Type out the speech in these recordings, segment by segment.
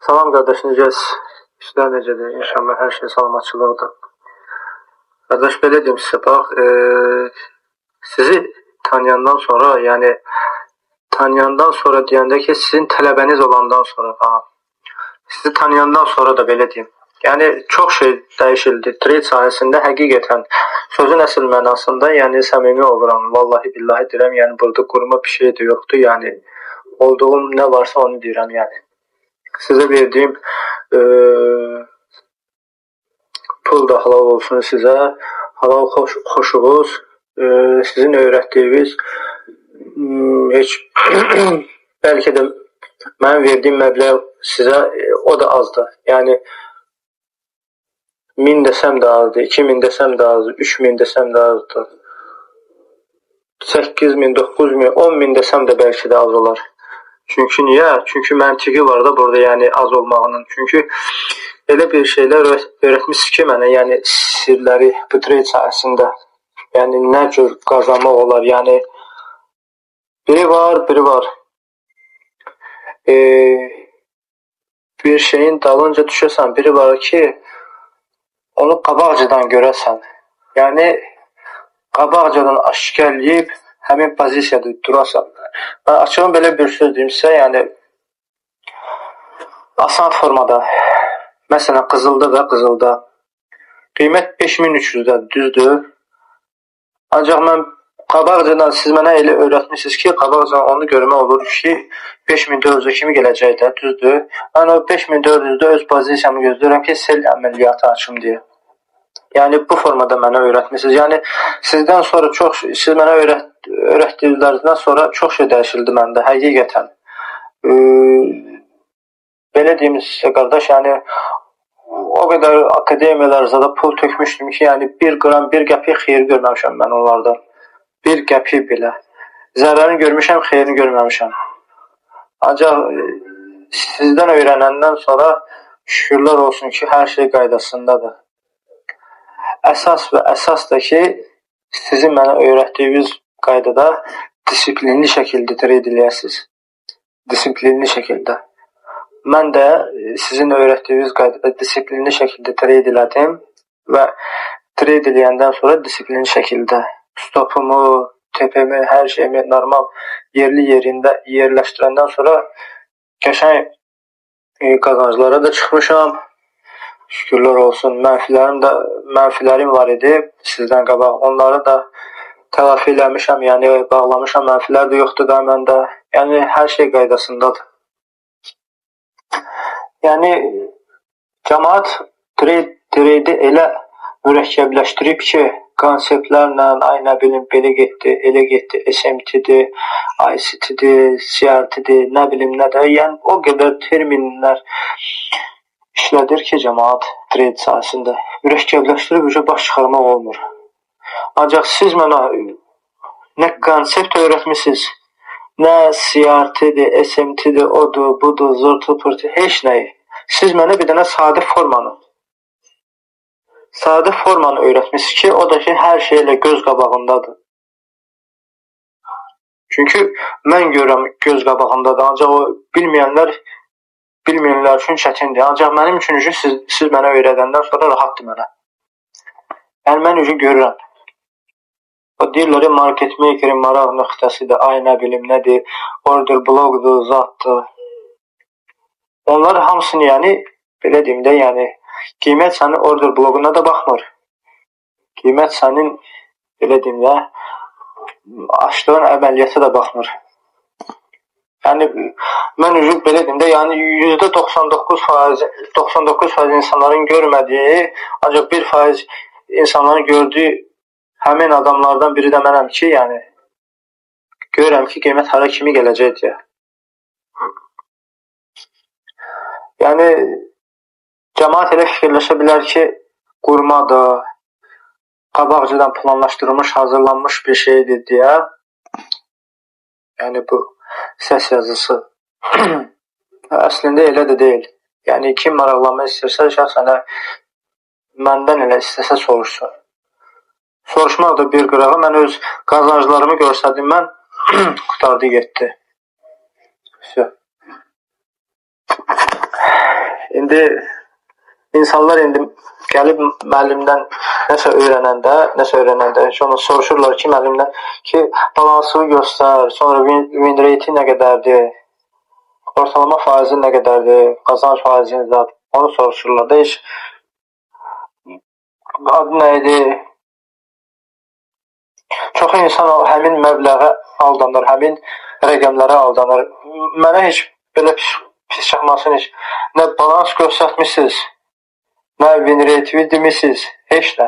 Salam qardaşınız, işlər necədir? İnşallah hər şey salamatçılıqdır. Qardaş, belə deyim sizə, bax, sizi tanıyandan sonra, yəni tanıyandan sonra deyəndə ki, sizin tələbəniz olandan sonra, sizi tanıyandan sonra da belə deyim. Yəni çox şey dəyişildi. Trade sahəsində həqiqətən sözün əsl mənasında, yəni səmimi oluram. Vallahi billahi deyirəm, yəni burada qurma bir şey də yoxdur. Yəni olduğum nə varsa onu deyirəm, yəni. Sizə verdiyim pul da halal olsun sizə. Halal xoşuğuz. Sizin öyrətdiyiniz heç bəlkə də mənim verdiyim məbləğ sizə o da azdır. Yəni 1000 desəm də azdır, 2000 desəm də azdır, 3000 desəm də azdır. 8000, 9000, 10000 desəm də bəlkə də az olar. Çünki niyə? Çünki məntiqi var da burada, yəni az olmağının. Çünki elə bir şeylər öyrətmişsiniz ki mənə, yəni sirləri bu trade sahəsində. Yəni nə cür qazanmaq olar, yəni biri var. Bir şeyin dalınca düşəsən, biri var ki onu qabaqcadan görəsən. Yəni qabaqcadan aşkarlayıb həmin pozisiyada durasan. Mən açığın belə bir söz deyim sizə, yəni asan formada, məsələn qızılda qiymət 5300-də, düzdür. Ancaq mən qabaqcadan siz mənə elə öyrətmişsiniz ki, qabaqcadan onu görmək olur ki 5400-ə kimi gələcək də, düzdür. Mən o 5400-də öz pozisiyamı gözləyirəm ki, sell əməliyyatı açım deyə. Yəni bu formada mənə öyrətmişsiniz. Yəni sizdən sonra siz mənə öyrətdiklərinizdən sonra çox şey dəyişildi məndə, həqiqətən. Belə deyim sizə qardaş, yəni o qədər akademiyalarınızda da pul tökmüşdüm ki, yəni 1 qram, 1 qəpik xeyir görməmişəm mən onlardan. 1 qəpik belə. Zərərini görmüşəm, xeyrini görməmişəm. Ancaq sizdən öyrənəndən sonra şükürlər olsun ki, hər şey qaydasındadır. Əsas da ki, sizin mənə öyrətdiyiniz qaydada disiplinli şəkildə trade eləyəsiniz. Disiplinli şəkildə. Mən də sizin öyrətdiyiniz qaydada disiplinli şəkildə trade elədim və trade eləyəndən sonra disiplinli şəkildə stopumu, tepemi, hər şeyimi normal yerli yerində yerləşdirəndən sonra qəşəng qazanclara da çıxmışam. Şükürlər olsun. Mənfilərim var idi sizdən qabaq. Onları da tələfi eləmişəm, yəni bağlamışam. Mənfilər də yoxdur da məndə. Yəni hər şey qaydasındadır. Yəni cəmaət trade elə mürəkkəbləşdirib ki, konseptlərlə, ay nə bilim belə getdi, elə getdi, SMT-dir, ICT-dir, CRT-dir, nə bilim nədir. Yəni o qədər terminlər işlədir ki, cəmaət trade sahəsində mürəkkəbləşdirib baş çıxarmaq olmur. Ancaq siz mənə nə konsept öyrətmişsiniz, nə CRT-dir, SMT-dir, odur, budur, zortu-pırtı, heç nəyi. Siz mənə bir dənə sadə formanı öyrətmişsiniz ki, o da ki, hər şeylə göz qabağındadır. Çünki mən görürəm göz qabağındadır, ancaq o bilməyənlər üçün çətindir. Ancaq mənim üçün siz mənə öyrədəndən sonra rahatdır mənə. Yəni mən görürəm. O deyirlər, market makerin maraq nöqtəsidir, ay nə bilim nədir, order blokdur, zatdır. Onlar hamısını, yəni, belə deyim də, yəni, qiymət sənin order blokuna da baxmır. Qiymət sənin, belə deyim də, açdığın əməliyyata da baxmır. Yəni, mən belə deyim də, yəni %99% insanların görmədiyi, ancaq 1% insanların gördüyü həmin adamlardan biri də mənəm ki, yəni, görürəm ki, qiymət hara kimi gələcək deyə. Yəni, cəmaət elə fikirləşə bilər ki, qurmadır, qabaqcadan planlaşdırılmış, hazırlanmış bir şeydir deyə. Yəni, bu səs yazısı. Əslində elə də deyil. Yəni, kim maraqlanmaq istəyirsə, şəxsən məndən elə istəsə soruşsun. Soruşmaq da bir qırağı. Mən öz qazanclarımı görsədim, mən qutardı getdi. indi insanlar gəlib müəllimdən nəsə öyrənəndə sonra soruşurlar ki, müəllimdən ki, balansı göstər, sonra win rate nə qədərdir, ortalama faizi nə qədərdir, qazanc faizi nədir, onu soruşurlar da, heç adı nə idi? Çox insan həmin məbləğə aldanır, həmin rəqəmlərə aldanır. Mənə heç belə pis çıxmasın, heç nə balans göstərmişsiniz, nə win rate demişsiniz, heç də.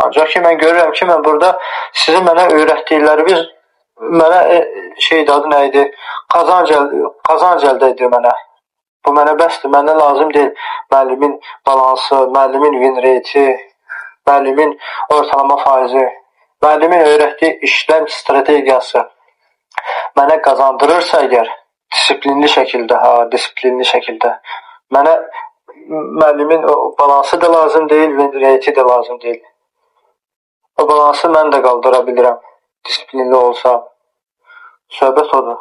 Ancaq ki, mən görürəm ki, mən burada sizin mənə öyrətdikləriniz mənə adı nə idi? Qazanc əldə edir mənə. Bu mənə bəsdir, mənə lazım deyil müəllimin balansı, müəllimin win rate, müəllimin ortalama faizi. Müəllimin öyrətdiyi işləm strategiyası mənə qazandırırsa əgər, disiplinli şəkildə, mənə müəllimin balansı da lazım deyil, win rate də lazım deyil. O balansı mən də qaldıra bilirəm, disiplinli olsa. Söhbət odur.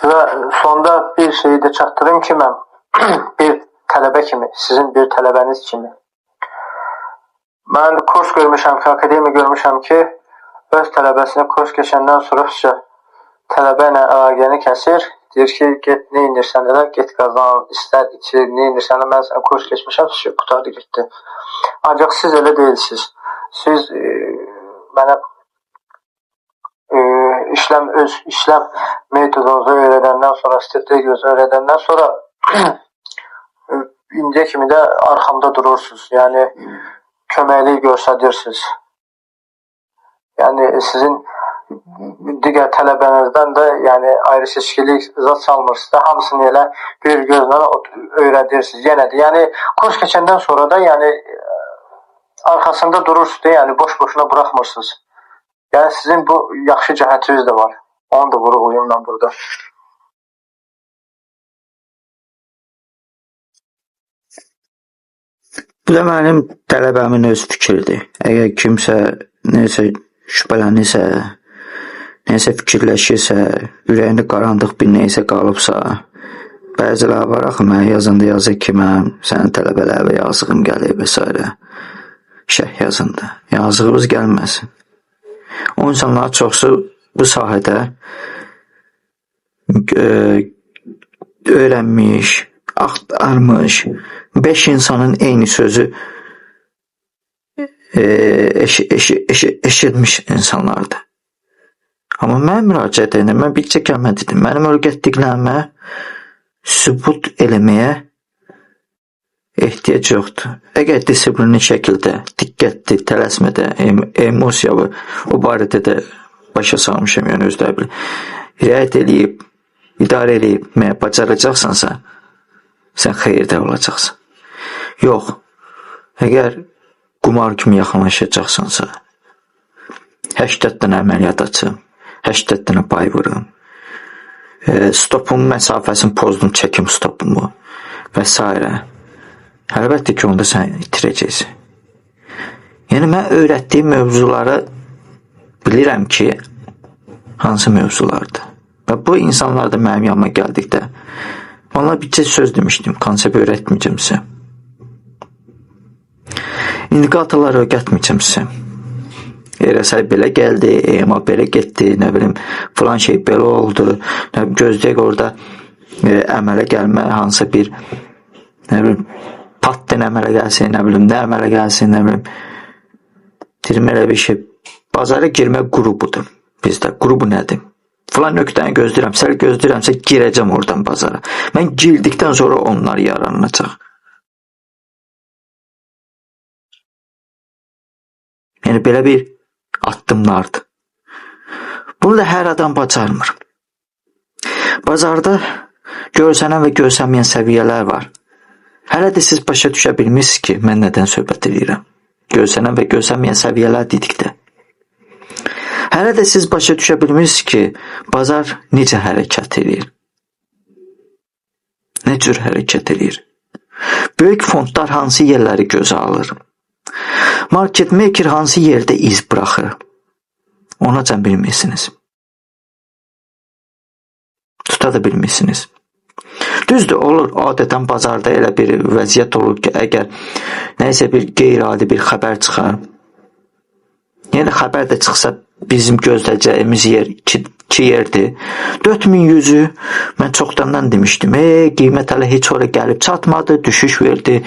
Və sonda bir şeyi də çatdırım ki, mən bir tələbə kimi, sizin bir tələbəniz kimi. Mən kurs görmüşəm ki, akademiya görmüşəm ki, öz tələbəsinə kurs keçəndən sonra tələbə ilə əlaqəni kəsir. Deyir ki, get nə inirsən elə, get qazan, istər içir, nə inirsən elə, mən sənə kurs keçmişəm, qutardı getdi. Ancaq siz elə deyilsiniz. Siz mənə öz işləm metodunuzu öyrədəndən sonra, strategiyası öyrədəndən sonra indiyə kimi də arxamda durursunuz. Yəni, köməklik göstərirsiniz. Yəni, sizin digər tələbənizdən də ayrı seçkilik zat salmırsınız da, hamısını elə bir gözlə öyrədirsiniz. Yenə də, yəni, kurs keçəndən sonra da, arxasında durursunuz da, boş-boşuna buraxmırsınız. Yəni, sizin bu yaxşı cəhətiniz də var. Onu da vurğulayım mən burada. Bu da mənim tələbəmin öz fikridir. Əgər kimsə nəsə şübhələnirsə, nəsə fikirləşirsə, ürəyində qaranlıq bir neysə qalıbsa, bəziləri var axı, mənə yazında yazır ki, mən sənin tələbələrlə yazığım gəlir və s. Şərh yazında. Yazığımız gəlməsin. O insanlar çoxsu bu sahədə öyrənmiş, axtarmış, 5 insanın eyni sözü eşitmiş insanlardır. Amma mən müraciət edirəm, mən bircə kəlmə dedim. Mənim öyrətdiklərimə sübut eləməyə ehtiyac yoxdur. Əgər disiplinli şəkildə, diqqətli, tələsmədə, emosiyalı, o barədə də başa salmışam, yəni özləri bilir. Riayət eləyib, idarə eləyib, bacaracaqsansa, sən xeyirdə olacaqsan. Yox, əgər qumar kimi yaxınlaşacaqsansa, 80 dənə əməliyyat açım, 80 dənə pay vurum, stopun məsafəsini pozdum, çəkim stopumu və s. Əlbəttə ki, onda sən itirəcəksən. Yəni, mən öyrətdiyim mövzuları bilirəm ki, hansı mövzulardır. Və bu insanlar da mənim yanıma gəldikdə, onlar bircə söz demişdim, konsept öyrətməyəcəm sizə. İndikatorlar öyrətməyəcəm sizə. RSI belə gəldi, EMA belə getdi, nə bilim, filan şey belə oldu, gözləyək orada əmələ gəlmə, hansı bir, nə bilim, patdən əmələ gəlsin, nə bilim, nə əmələ gəlsin, nə bilim, deyirəm elə bir şey, bazara girmə qrubudur bizdə, qrubu nədir? Filan nöqtəni gözləyirəm, sən gözləyirəmsə girəcəm oradan bazara. Mən girdikdən sonra onlar yaranacaq. Yəni, belə bir addımlardır. Bunu da hər adam bacarmır. Bazarda görsənən və görsənməyən səviyyələr var. Hələ də siz başa düşə bilmişsiniz ki, mən nədən söhbət edirəm. Görsənən və görsənməyən səviyyələr dedikdə. Hələ də siz başa düşə bilmişsiniz ki, bazar necə hərəkət edir. Nə cür hərəkət edir. Böyük fondlar hansı yerləri gözə alır. Market maker hansı yerdə iz buraxır. Ona can bilmirsiniz. Tuta da bilmirsiniz. Düzdür, olur, adətən bazarda elə bir vəziyyət olur ki, əgər nəyisə bir qeyri-adi bir xəbər çıxar, yəni xəbər də çıxsa bizim gözləyəcəyimiz yer iki yerdir. 4100-ü mən çoxdandan demişdim. Qiymət hələ heç ora gəlib çatmadı, düşüş verdi,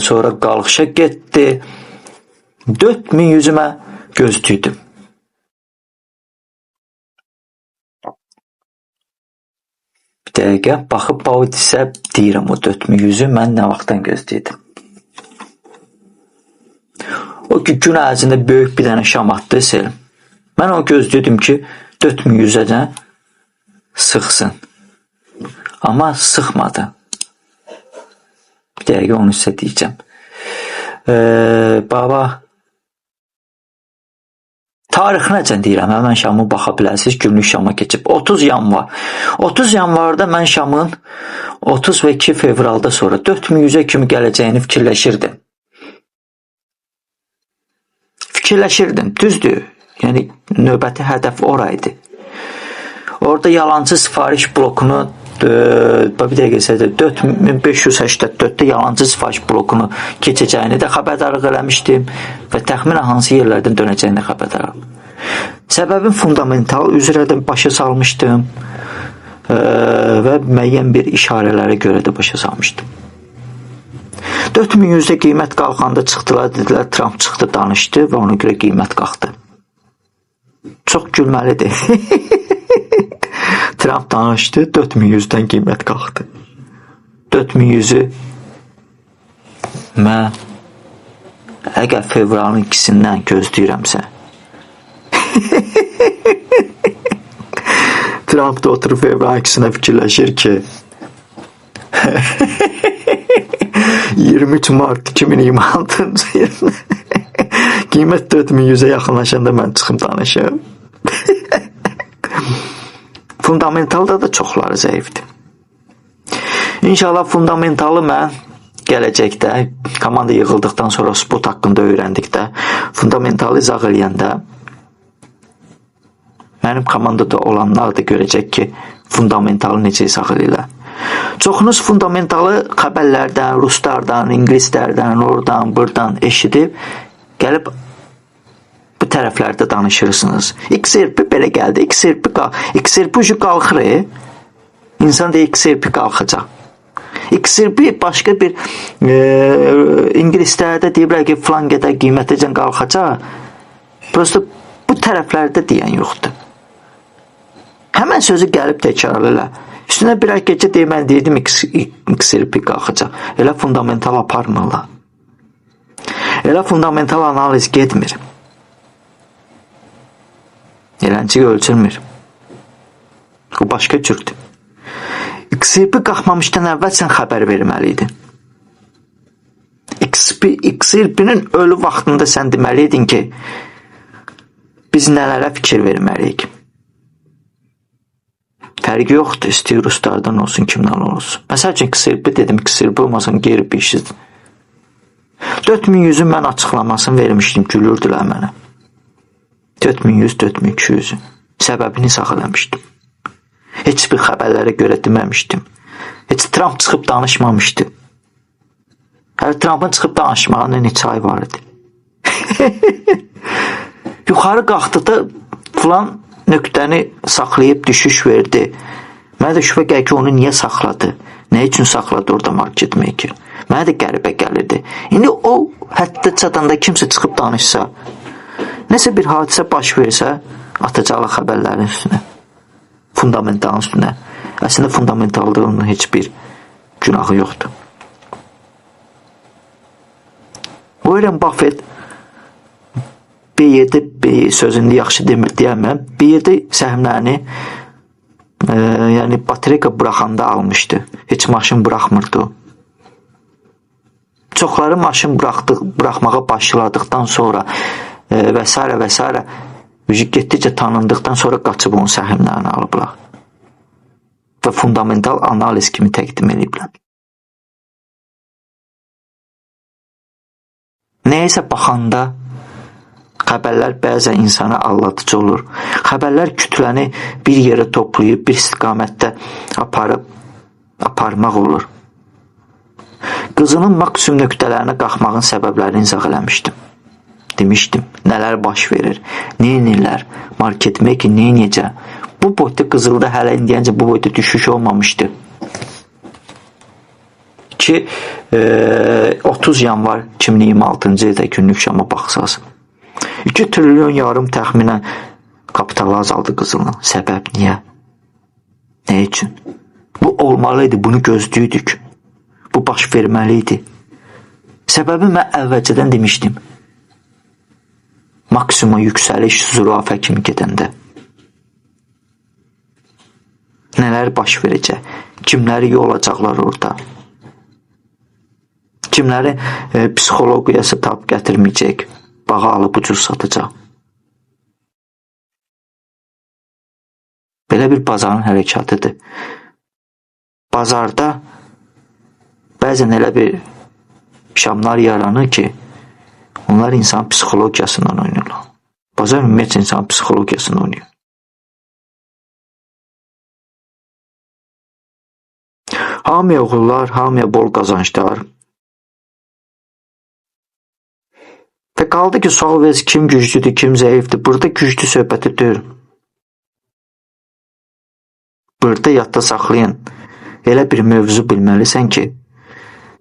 sonra qalxışa getdi. 4100-ü mən gözləyirdim. Bir dəqiqə baxıb bautisə deyirəm o 4100-ü mən nə vaxtdan gözləyirdim. O ki, gün ərzində böyük bir dənə şam atdı sel. Mən onu gözləyirdim ki, 4100-əcən sıxsın. Amma sıxmadı. Bir dəqiqə onu sizə deyəcəm. Baba, tarixinəcən deyirəm, həmən şamı baxa bilərsiniz, günlük şama keçib. 30 yanvar. 30 yanvarda mən şamın 30 və 2 fevralda sonra 4100-ə kimi gələcəyini fikirləşirdim. Düzdür. Yəni, növbəti hədəf oraydı. Orada yalancı sifariş blokunu, bir dəqiqə 4584-də yalancı sifariş blokunu keçəcəyini də xəbərdarlıq eləmişdim və təxminən hansı yerlərdən dönəcəyini xəbərdarlıq. Səbəbin fundamental üzrə də başa salmışdım və müəyyən bir işarələrə görə də başa salmışdım. 4100-də qiymət qalxanda çıxdılar, dedilər, Trump çıxdı, danışdı və ona görə qiymət qalxdı. Çox gülməlidir. Trump danışdı, 4100-dən qiymət qalxdı. 4100-ü mən əgər fevralın 2-sindən gözləyirəmsə Trump da oturub fevralın 2-sinə fikirləşir ki 23 Mart 2026-cı il qiymət 4100-ə yaxınlaşanda mən çıxım danışım. Fundamentalda da çoxları zəifdir. İnşallah fundamentalı mən gələcəkdə komanda yığıldıqdan sonra spot haqqında öyrəndikdə fundamentalı izah eləyəndə mənim komandada olanlar da görəcək ki fundamentalı necə izah eləyirlər. Çoxunuz fundamentalı xəbərlərdən, ruslardan, ingilislərdən, oradan, buradan eşidib, gəlib bu tərəflərdə danışırsınız. XRP belə gəldi, XRP ucu qalxır, insan deyir XRP qalxacaq. XRP başqa bir ingilislərdə deyiblər ki, filan qədər qiymətəcən qalxacaq. Prosto bu tərəflərdə deyən yoxdur. Həmən sözü gəlib təkrarlayırlar. Üstünə bir ay gecə mən deyirdim XRP qalxacaq. Elə fundamental aparmırlar. Elə fundamental analiz getmir. Eləncik ölçülmür. O başqa cürdür. XRP qalxmamışdan əvvəl sən xəbər verməliydin. XRP-nin ölü vaxtında sən deməliydin ki, biz nələrə fikir verməliyik. Fərqi yoxdur, istəyir ruslardan olsun, kimdən olsun. Məsəl üçün XRP dedim, XRP olmasın, geri bir işidir. 4100-ün mən açıqlamasını vermişdim, gülürdülər mənə. 4100, 4200-ün. Səbəbini izah eləmişdim. Heç bir xəbərlərə görə deməmişdim. Heç Trump çıxıb danışmamışdı. Hələ Trump'ın çıxıb danışmağına neçə ay var idi. Yuxarı qalxdıqda filan nöqtəni saxlayıb düşüş verdi. Mənə də şübhə gəlir ki, onu niyə saxladı? Nə üçün saxladı orada market maker? Mənə də qəribə gəlirdi. İndi o həddə çatanda kimsə çıxıb danışsa, nəsə bir hadisə baş versə, atacaqlar xəbərlərin üstünə. Fundamentalın üstünə. Əslində fundamentallığının heç bir günahı yoxdur. Warren Buffett bir yerdə sözünü yaxşı demir deyəməm. Bir yerdə səhmlərini yəni baterika buraxanda almışdı. Heç maşın buraxmırdı. Çoxları maşın buraxmağa başladıqdan sonra və s. getdikcə tanındıqdan sonra qaçıb onun səhmlərini alıblar. Və fundamental analiz kimi təqdim ediblər. Nəyəsə baxanda xəbərlər bəzən insana aldadıcı olur. Xəbərlər kütləni bir yerə toplayıb, bir istiqamətdə aparıb aparmaq olur. Qızının maksimum nöqtələrinə qalxmağın səbəblərini izah eləmişdim. Demişdim, nələr baş verir, neynirlər, market making neynəcə. Bu boyda qızılda hələ indiyəncə bu boyda düşüş olmamışdı. Ki 30 yanvar 2026-cı ildə günlük şama baxsaz. 2 trilyon yarım təxminən kapitalı azaldı qızılın. Səbəb niyə? Nə üçün? Bu olmalıydı, bunu gözlüydük. Bu baş verməliydi. Səbəbi mən əvvəlcədən demişdim. Maksimum yüksəliş zürafə kimi gedəndə. Nələr baş verəcək? Kimləri yolacaqlar orada? Kimləri psixologiyası tab gətirməyəcək? Bağa alıb ucuz satacaq. Belə bir bazarın hərəkətidir. Bazarda bəzən elə bir şamlar yaranır ki, onlar insan psixologiyasından oynayırlar. Bazar ümumiyyətlə insan psixologiyasından oynayır. Hamıya uğurlar, hamıya bol qazançlar. Və qaldı ki, sual verirsiniz, kim güclüdür, kim zəifdir. Burada güclü söhbəti deyil. Burada yadda saxlayın. Elə bir mövzu bilməlisən ki,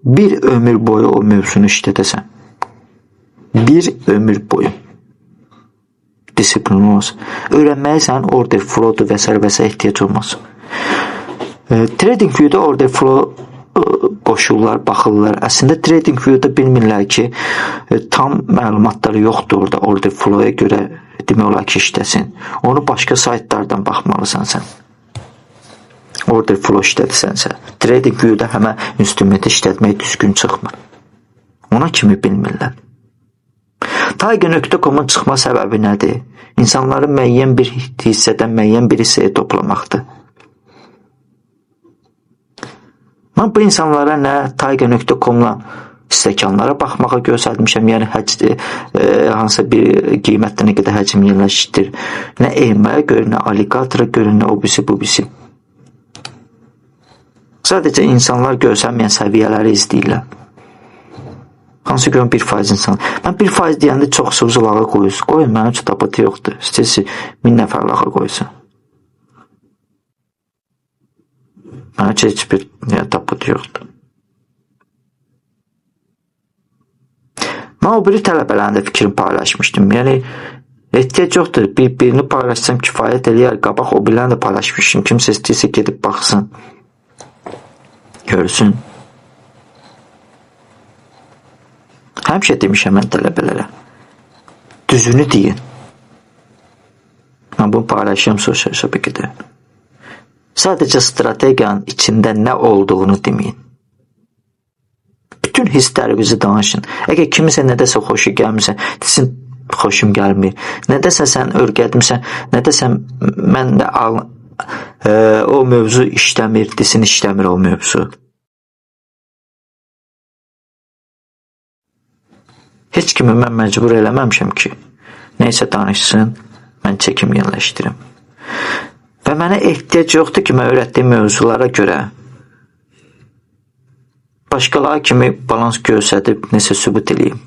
bir ömür boyu o mövzunu işlədəsən. Bir ömür boyu. Disiplin olmasın. Öyrənməlisən, order flow-dur və s. ehtiyac olmasın. Trading view-da order flow qoşurlar, baxırlar. Əslində trading view-da bilmirlər ki, tam məlumatları yoxdur orada order flow-ya görə demək olar ki, işləsin. Onu başqa saytlardan baxmalısan sən. Order flow işlədirsənsə. Trading view-da həmən instrumenti işlətmək düzgün çıxmır. Ona kimi bilmirlər. Tiger.com-un çıxma səbəbi nədir? İnsanları müəyyən bir hissədən müəyyən bir hissəyə toplamaqdır. Mən bu insanlara nə Tiger.com-la stəkanlara baxmağa göstərmişəm, yəni hansısa bir qiymətdə nə qədər həcm yerləşdir, nə EMA-ya görə, nə alligatora görə, nə o birisi bu birisi. Sadəcə insanlar görsənməyən səviyyələri izləyirlər. Hansı görün 1% insan. Mən 1% deyəndə çox sığzı lağa qoyursun. Qoyun, mənim üçün tabatı yoxdur. İstəyirsin 1000 nəfər lağa qoysun. Mənim üçün heç bir tabatı yoxdur. Mən o biri tələbələrin də fikrini paylaşmışdım. Yəni, ehtiyac yoxdur. Birini paylaşsam kifayət eləyər. Qabaq o birini də paylaşmışdım. Kimsə istəyirsə gedib baxsın. Görsün. Həmişə demişəm mən tələbələrə. Düzünü deyin. Mən bunu paylaşıyorum sosial şəbəkədə. Sadəcə strategiyanın içində nə olduğunu deməyin. Bütün hisslərinizi danışın. Əgər kimisə nədəsə xoşu gəlmirsə, desin xoşum gəlmir. Nədəsə sən örgədmirsən, nədəsə mən də o mövzu işləmir, desin işləmir o mövzu. Heç kimi mən məcbur eləməmişəm ki, neysə danışsın, mən çəkim yerləşdirim. Və mənə ehtiyac yoxdur ki, mən öyrətdiyim mövzulara görə başqaları kimi balans göstərib nəsə sübut eləyim.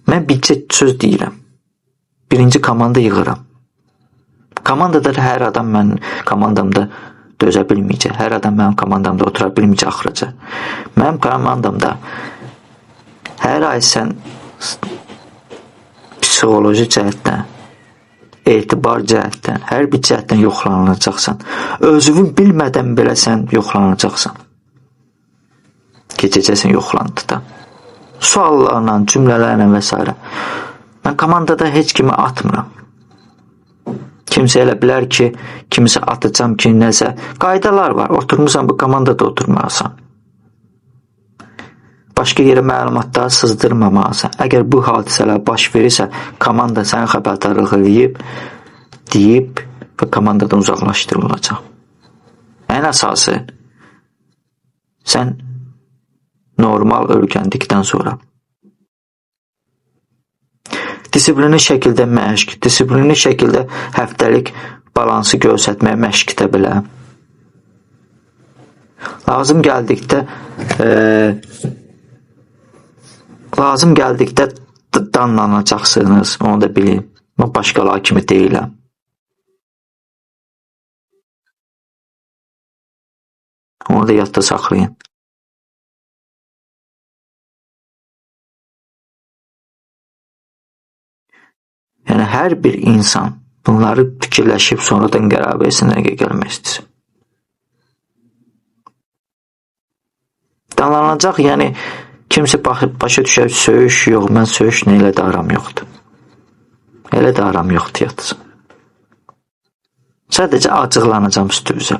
Mən bircə söz deyirəm. Birinci komanda yığıram. Komandada hər adam mənim komandamda dözə bilməyəcək. Hər adam mənim komandamda otura bilməyəcək axıraca. Mənim komandamda hər ay sən psixoloji cəhətdən, etibar cəhətdən, hər bir cəhətdən yoxlanılacaqsan. Özünü bilmədən belə sən yoxlanacaqsan. Keçəcəksən yoxlandıda. Suallarla, cümlələrlə və s. Mən komandada heç kimi atmıram. Kimsə elə bilər ki, kimsə atacam ki, nəsə. Qaydalar var. Oturmuşsan bu komandada oturmalısan. Başqa yerə məlumatları sızdırmamalısan. Əgər bu hadisələr baş verirsə, komanda səni xəbərdarlıq eləyib, deyib və komandadan uzaqlaşdırılacaq. Ən əsası, sən normal öyrəndikdən sonra disiplinli şəkildə məşq, disiplinli şəkildə həftəlik balansı göstərməyə məşq edə bilər. Lazım gəldikdə danlanacaqsınız, onu da bilin. Mən başqaları kimi deyiləm. Onu da yadda saxlayın. Yəni, hər bir insan bunları fikirləşib sonradan qərar versin, nəyə gəlmək istəyir. Danlanacaq, yəni, kimsə başa düşər, söyüş yox, mən söyüşlə elə də aram yoxdur. Elə də aram yoxdur, yatsın. Sadəcə acıqlanacam üstünüzə.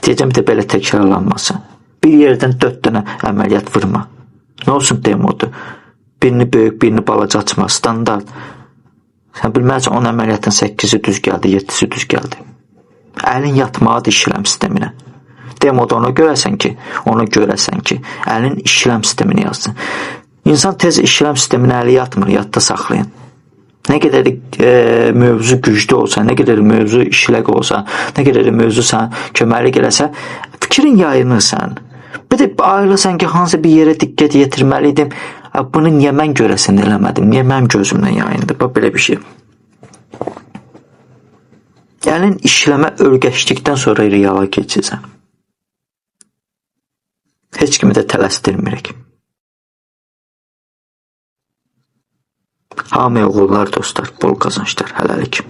Deyəcəm də belə təkrarlanmasın. Bir yerdən 4 dənə əməliyyat vurma. Nə olsun demodur. Birini böyük, birini balaca açma, standart. Sən bilmələcək 10 əməliyyatın 8-i düz gəldi, 7-si düz gəldi. Əlin yatmalıdır işləm sisteminə. Demoda ona görəsən ki, əlin işləm sistemini yazsın. İnsan tez işləm sisteminə əli yatmır, yadda saxlayın. Nə qədər mövzu güclü olsa, nə qədər mövzu işləq olsa, nə qədər mövzu sən köməlik eləsə, fikrin yayınır sən. Bir də ayrılırsan ki, hansı bir yerə diqqət yetirməliydim, bunu niyə mən görəsən eləmədim, niyə mənim gözümdən yayındı, belə bir şey. Əlin işləmə öyrəşdikdən sonra reala keçirsən. Heç kimi də tələsdirmirik. Hamıya uğurlar dostlar, bol qazançlar, hələlik.